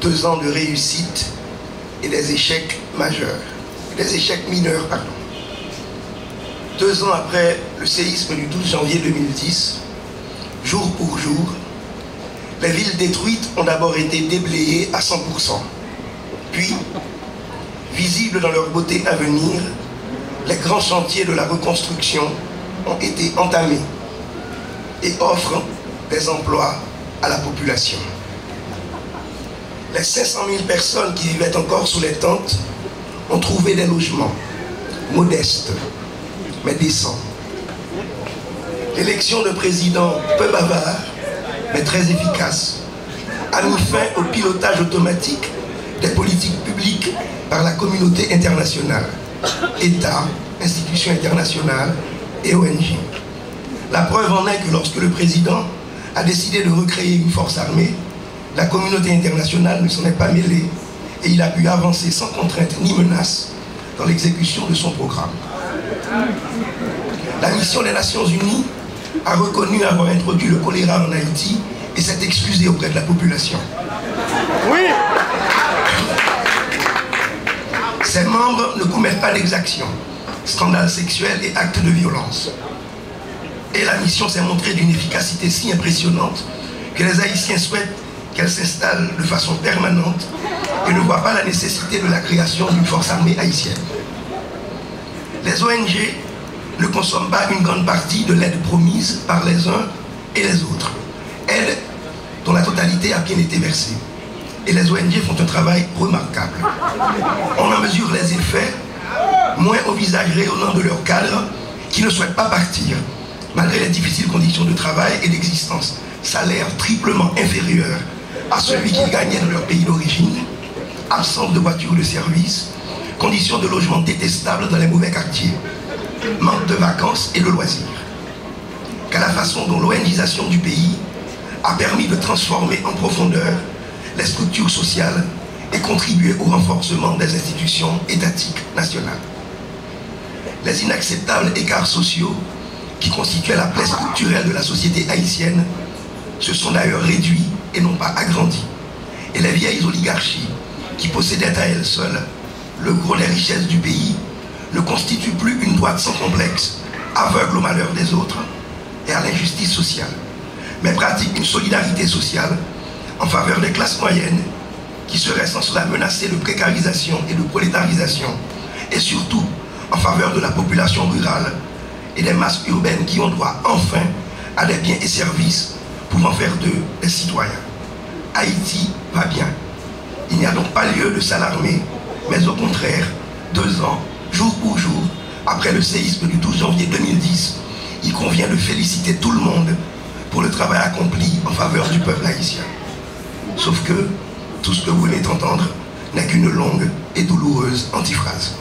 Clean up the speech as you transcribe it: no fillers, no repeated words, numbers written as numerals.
2 ans de réussite et des échecs majeurs, des échecs mineurs, pardon. 2 ans après le séisme du 12 janvier 2010, jour pour jour, les villes détruites ont d'abord été déblayées à 100%. Puis, visibles dans leur beauté à venir, les grands chantiers de la reconstruction ont été entamés et offrent des emplois à la population. Les 500 000 personnes qui vivaient encore sous les tentes ont trouvé des logements modestes, mais décents. L'élection de président peu bavard, mais très efficace, a mis fin au pilotage automatique des politiques publiques par la communauté internationale, États, institutions internationales et ONG. La preuve en est que lorsque le président a décidé de recréer une force armée, la communauté internationale ne s'en est pas mêlée et il a pu avancer sans contrainte ni menace dans l'exécution de son programme. La mission des Nations Unies a reconnu avoir introduit le choléra en Haïti et s'est excusée auprès de la population. Oui. Ses membres ne commettent pas d'exactions, scandales sexuels et actes de violence. Et la mission s'est montrée d'une efficacité si impressionnante que les Haïtiens souhaitent qu'elle s'installe de façon permanente et ne voient pas la nécessité de la création d'une force armée haïtienne. Les ONG ne consomment pas une grande partie de l'aide promise par les uns et les autres. Aide dont la totalité a bien été versée. Et les ONG font un travail remarquable. On en mesure les effets, moins au visage rayonnant de leurs cadres qui ne souhaitent pas partir, malgré les difficiles conditions de travail et d'existence, salaire triplement inférieur à celui qu'ils gagnaient dans leur pays d'origine, absence de voitures de service, conditions de logement détestables dans les mauvais quartiers, manque de vacances et de loisirs. Qu'à la façon dont l'ONGisation du pays a permis de transformer en profondeur les structures sociales et contribuer au renforcement des institutions étatiques nationales. Les inacceptables écarts sociaux qui constituaient la plaie structurelle de la société haïtienne se sont d'ailleurs réduits et non pas agrandis. Et les vieilles oligarchies qui possédaient à elles seules le gros des richesses du pays ne constituent plus une droite sans complexe, aveugle au malheur des autres et à l'injustice sociale, mais pratiquent une solidarité sociale en faveur des classes moyennes qui seraient sans cela menacées de précarisation et de prolétarisation, et surtout en faveur de la population rurale et des masses urbaines qui ont droit enfin à des biens et services pouvant faire d'eux des citoyens. Haïti va bien. Il n'y a donc pas lieu de s'alarmer, mais au contraire, 2 ans, jour pour jour, après le séisme du 12 janvier 2010, il convient de féliciter tout le monde pour le travail accompli en faveur du peuple haïtien. Sauf que tout ce que vous venez d'entendre n'est qu'une longue et douloureuse antiphrase.